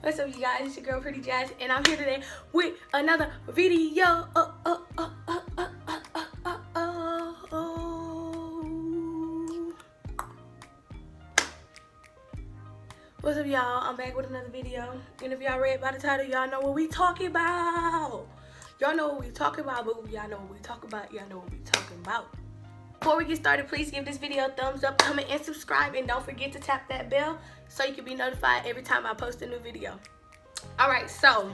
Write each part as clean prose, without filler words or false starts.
What's up, you guys? It's your girl Pretty Jazz, and I'm here today with another video. What's up, y'all? I'm back with another video, and if y'all read by the title, y'all know what we talking about. Y'all know what we talking about, but y'all know what we talking about. Y'all know what we talking about. Before we get started, please give this video a thumbs up, comment, and subscribe, and don't forget to tap that bell so you can be notified every time I post a new video. Alright, so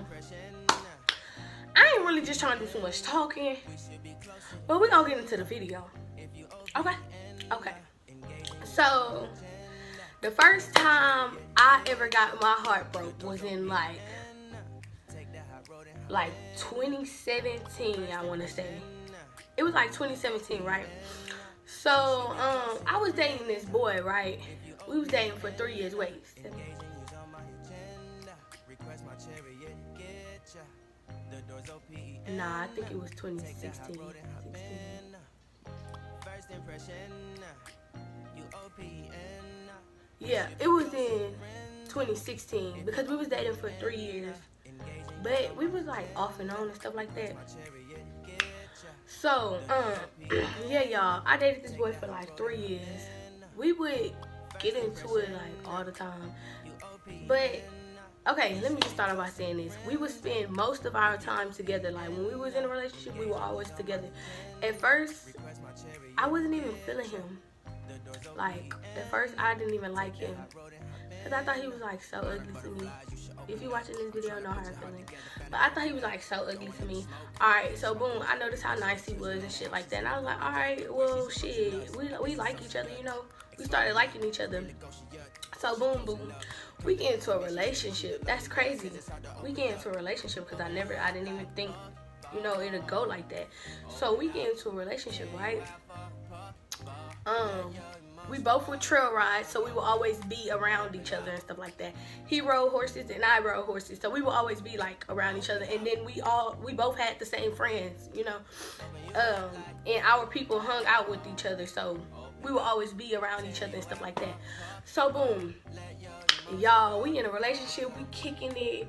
I ain't really just trying to do too much talking, but we're gonna get into the video. Okay. So the first time I ever got my heart broke was in like 2017, I want to say. It was like 2017, right? So I was dating this boy, right? We was dating for 3 years. Wait, nah, I think it was 2016. Yeah, it was in 2016 because we was dating for 3 years, but we was like off and on and stuff like that. So yeah, y'all, I dated this boy for like 3 years. We would get into it like all the time, but okay, let me just start off by saying this. We would spend most of our time together. Like when we was in a relationship, we were always together. At first, I wasn't even feeling him. Like at first, I didn't even like him because I thought he was like so ugly to me. If you watching this video, know how I'm feeling. But I thought he was like so ugly to me. Alright, so boom, I noticed how nice he was and shit like that. And I was like, alright, well shit, we like each other, you know. We started liking each other. So boom, we get into a relationship. That's crazy. We get into a relationship because I didn't even think, you know, it'd go like that. So we get into a relationship, right? We both would trail ride, so we would always be around each other and stuff like that. He rode horses and I rode horses, so we would always be like around each other. And then we both had the same friends, you know, and our people hung out with each other, so we would always be around each other and stuff like that. So boom, y'all, we in a relationship, we kicking it,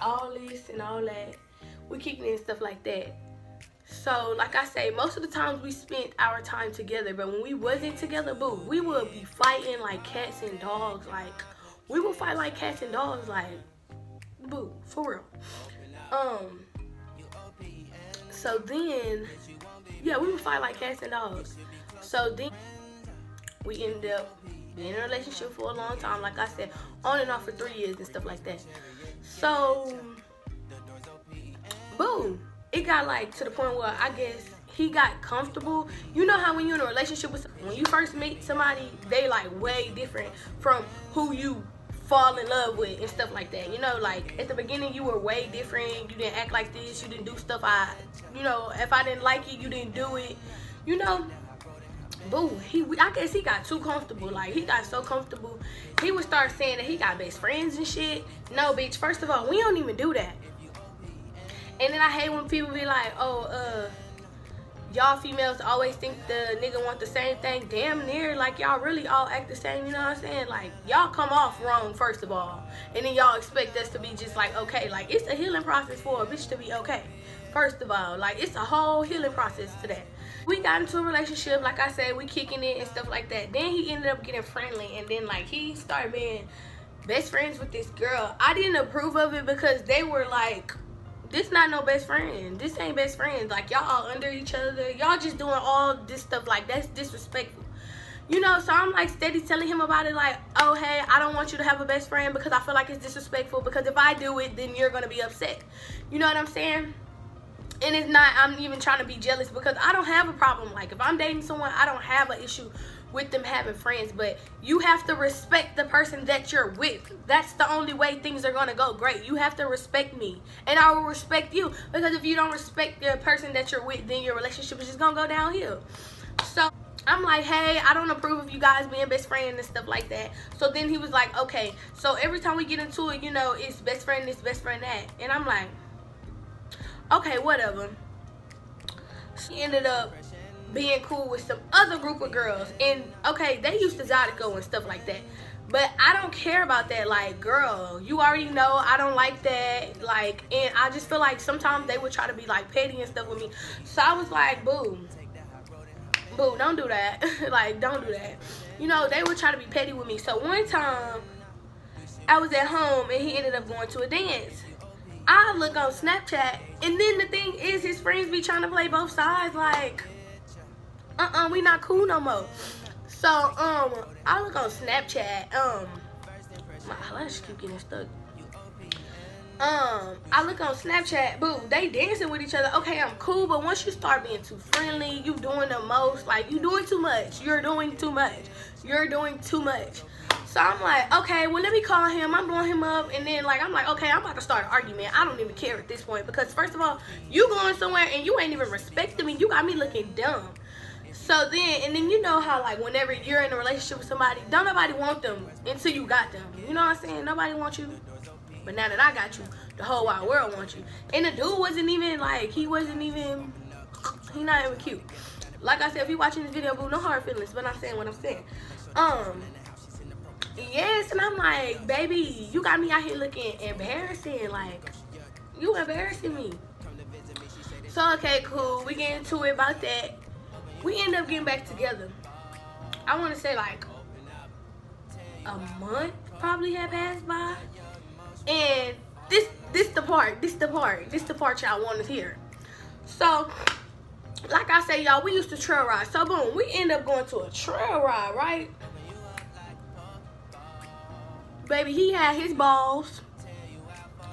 all this and all that, we kicking it and stuff like that. So, like I say, most of the times we spent our time together, but when we wasn't together, boo, we would be fighting like cats and dogs. Like, we would fight like cats and dogs, like, boo, for real. So then, yeah, we would fight like cats and dogs. So then, we ended up being in a relationship for a long time, like I said, on and off for 3 years and stuff like that. So, boo. It got like to the point where I guess he got comfortable. You know how when you're in a relationship with someone, when you first meet somebody, they like way different from who you fall in love with and stuff like that. You know, like at the beginning you were way different. You didn't act like this. You didn't do stuff you know, if I didn't like it, you didn't do it. You know, boo, I guess he got too comfortable. Like he got so comfortable, he would start saying that he got best friends and shit. No, bitch, first of all, we don't even do that. And then I hate when people be like, oh, y'all females always think the nigga want the same thing. Damn near, like, y'all really all act the same, you know what I'm saying? Like, y'all come off wrong, first of all. And then y'all expect us to be just like, okay. Like, it's a healing process for a bitch to be okay. First of all, like, it's a whole healing process to that. We got into a relationship, like I said, we kicking it and stuff like that. Then he ended up getting friendly. And then, like, he started being best friends with this girl. I didn't approve of it because they were like, this not no best friend. This ain't best friends. Like, y'all all under each other. Y'all just doing all this stuff. Like, that's disrespectful. You know, so I'm like steady telling him about it. Like, oh, hey, I don't want you to have a best friend because I feel like it's disrespectful. Because if I do it, then you're going to be upset. You know what I'm saying? And it's not, I'm even trying to be jealous because I don't have a problem. Like, if I'm dating someone, I don't have an issue with them having friends, but you have to respect the person that you're with. That's the only way things are gonna go great. You have to respect me, and I will respect you, because if you don't respect the person that you're with, then your relationship is just gonna go downhill. So I'm like, hey, I don't approve of you guys being best friends and stuff like that. So then he was like, okay, so every time we get into it, you know, it's best friend this, best friend that. And I'm like, okay, whatever. She ended up being cool with some other group of girls, and okay, they used to Zydeco and stuff like that, But I don't care about that. Like, girl, you already know I don't like that. Like, and I just feel like sometimes they would try to be like petty and stuff with me. So I was like, boo, don't do that. Like, don't do that. You know, they would try to be petty with me. So one time I was at home and he ended up going to a dance. I look on Snapchat, and then the thing is, his friends be trying to play both sides. Like, we not cool no more. So, I look on Snapchat, my eyelashes keep getting stuck. I look on Snapchat, boo, they dancing with each other. Okay, I'm cool, but once you start being too friendly, you doing the most, like, you doing too much. You're doing too much. You're doing too much. So I'm like, okay, well, let me call him. I'm blowing him up, and then, like, I'm like, okay, I'm about to start an argument. I don't even care at this point, because first of all, you going somewhere, and you ain't even respecting me. You got me looking dumb. So then, and then you know how, like, whenever you're in a relationship with somebody, don't nobody want them until you got them. You know what I'm saying? Nobody wants you. But now that I got you, the whole wide world wants you. And the dude wasn't even, like, he not even cute. Like I said, if you watching this video, boo, no hard feelings, but I'm saying what I'm saying. Yes, and I'm like, baby, you got me out here looking embarrassing. Like, you embarrassing me. So, okay, cool. We get into it about that. We end up getting back together. I want to say, like, a month probably had passed by. And this the part y'all want to hear. So, like I say, y'all, we used to trail ride. So, boom, we end up going to a trail ride, right? Baby, he had his balls,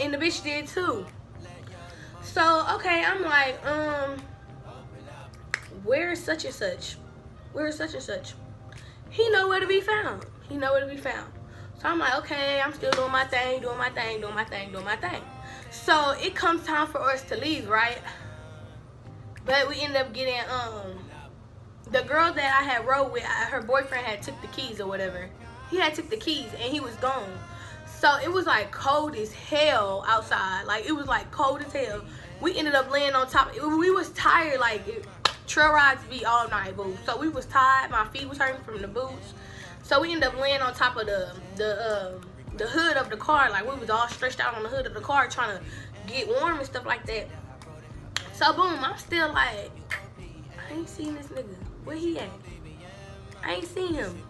and the bitch did too. So, okay, I'm like, where is such and such? Where is such and such? He know where to be found. He know where to be found. So I'm like, okay, I'm still doing my thing. So it comes time for us to leave, right? But we ended up getting, the girl that I had rode with, her boyfriend had took the keys or whatever. He had took the keys and he was gone. So it was like cold as hell outside. Like, it was like cold as hell. We ended up laying on top. We was tired. Like, trail rides be all night, boo. So we was tired. My feet was hurting from the boots. So we ended up laying on top of the hood of the car. Like, we was all stretched out on the hood of the car trying to get warm and stuff like that. So boom, I'm still like, I ain't seen this nigga. Where he at? I ain't seen him.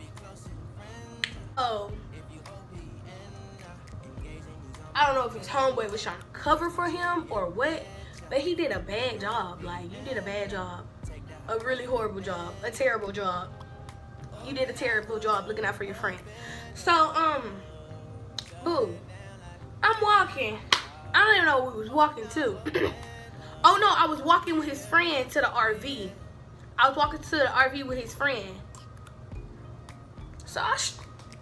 Oh, I don't know if his homeboy was trying to cover for him or what, but he did a bad job. Like, you did a bad job. A really horrible job. A terrible job. You did a terrible job looking out for your friend. So, boo, I'm walking. I don't even know who we was walking to. Oh no, I was walking with his friend to the RV. I was walking to the RV with his friend. So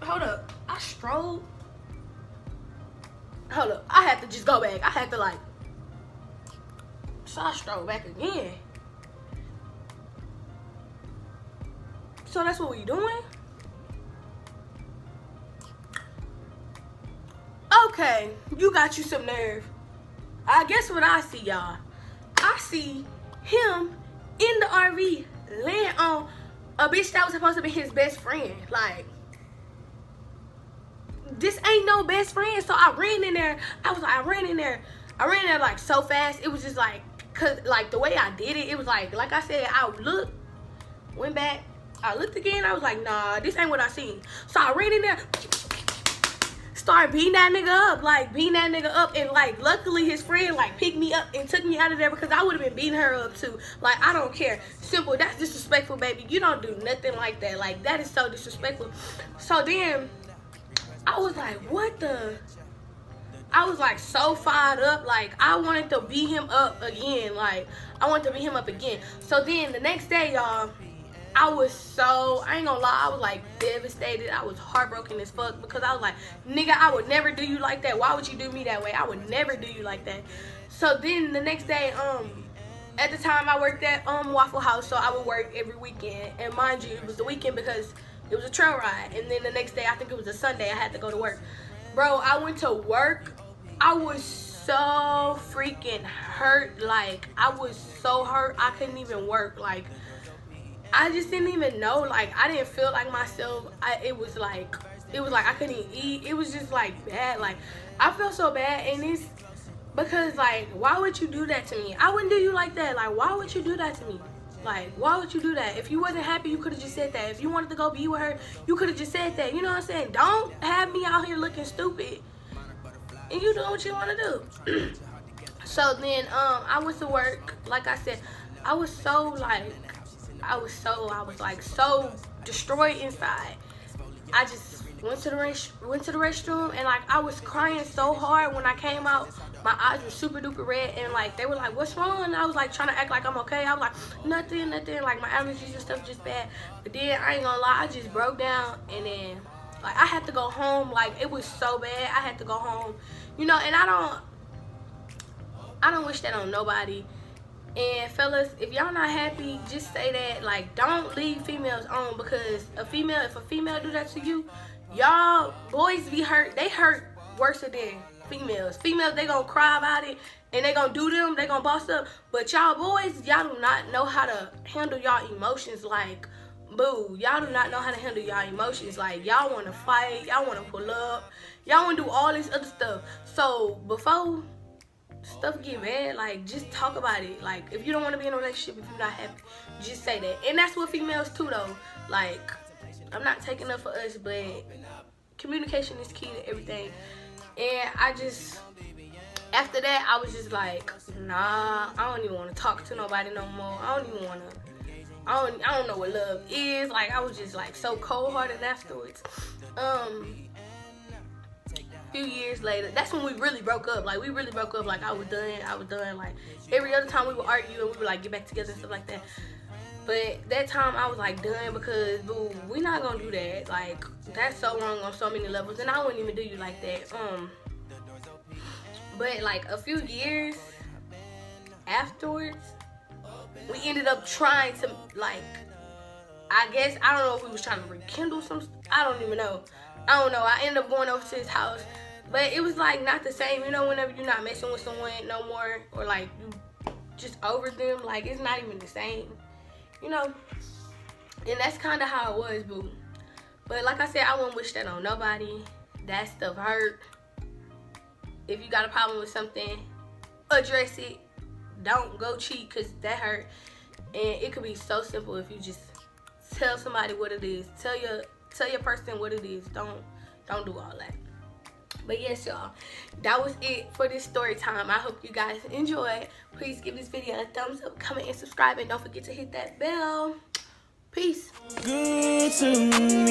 hold up, I strolled. Hold up, I had to just go back. I had to like, so I strolled back again. So that's what we doing? Okay, you got you some nerve. I guess what I see, y'all. I see him in the RV laying on a bitch that was supposed to be his best friend. Like, this ain't no best friend. So I ran in there. I ran in there like so fast. It was just like, cause like the way I did it, it was like I said, I looked, went back, I looked again. I was like, nah, this ain't what I seen. So I ran in there, started beating that nigga up, like beating that nigga up, and like luckily his friend like picked me up and took me out of there because I would have been beating her up too. Like, I don't care. Simple. That's disrespectful, baby. You don't do nothing like that. Like, that is so disrespectful. So then I was like, what the? I was like so fired up. Like, I wanted to beat him up again. Like, I wanted to beat him up again. So then the next day, y'all, I was so, I ain't gonna lie, I was like devastated. I was heartbroken as fuck because I was like, nigga, I would never do you like that. Why would you do me that way? I would never do you like that. So then the next day, at the time I worked at Waffle House, so I would work every weekend. And mind you, it was the weekend because it was a trail ride. And then the next day, I think it was a Sunday, I had to go to work. Bro, I went to work. I was so freaking hurt. Like, I was so hurt, I couldn't even work. Like, I just didn't even know. Like, I didn't feel like myself. It was like, it was like I couldn't even eat. It was just like bad. Like I felt so bad, and it's because like, why would you do that to me? I wouldn't do you like that. Like, why would you do that to me? Like, why would you do that? If you wasn't happy, you could have just said that. If you wanted to go be with her, you could have just said that. You know what I'm saying? Don't have me out here looking stupid and you doing what you want to do. So then I went to work. Like I said, I was so destroyed inside. I just went to the restroom, and like I was crying so hard when I came out. My eyes were super duper red, and like they were like, "What's wrong?" And I was like trying to act like I'm okay. I was like, nothing. Like my allergies and stuff just bad. But then I ain't gonna lie, I just broke down, and then like I had to go home. Like it was so bad, I had to go home. You know, and I don't wish that on nobody. And fellas, if y'all not happy, just say that. Like, don't leave females on, because if a female do that to you, y'all boys be hurt. They hurt worse than females. Females, they gonna cry about it and they gonna do them. They gonna boss up. But y'all boys, y'all do not know how to handle y'all emotions. Like, boo, y'all do not know how to handle y'all emotions. Like, y'all wanna fight, y'all wanna pull up, y'all wanna do all this other stuff. So before stuff get bad, like, just talk about it. Like, if you don't want to be in a relationship, if you're not happy, just say that. And that's what females too, though. Like, I'm not taking up for us, but communication is key to everything. And I just, after that, I was just like, nah, I don't even want to talk to nobody no more. I don't even want to, I don't know what love is. Like, I was just like so cold-hearted afterwards. Few years later, that's when we really broke up. Like, we really broke up. Like, I was done. Like, every other time we would argue and we would like get back together and stuff like that. But that time I was like done, because boo, we not gonna do that. Like, that's so wrong on so many levels, and I wouldn't even do you like that. But like a few years afterwards, we ended up trying to, like, I guess, I don't know if we was trying to rekindle some, I don't even know. I don't know. I ended up going over to his house, but it was like not the same. You know, whenever you're not messing with someone no more, or like you just over them, like it's not even the same. You know, and that's kind of how it was, boo. But like I said, I wouldn't wish that on nobody. That stuff hurt. If you got a problem with something, address it. Don't go cheat, because that hurt. And it could be so simple if you just tell somebody what it is. Tell your person what it is. Don't do all that. But yes, y'all, that was it for this story time. I hope you guys enjoyed. Please give this video a thumbs up, comment, and subscribe, and don't forget to hit that bell. Peace. Good to me.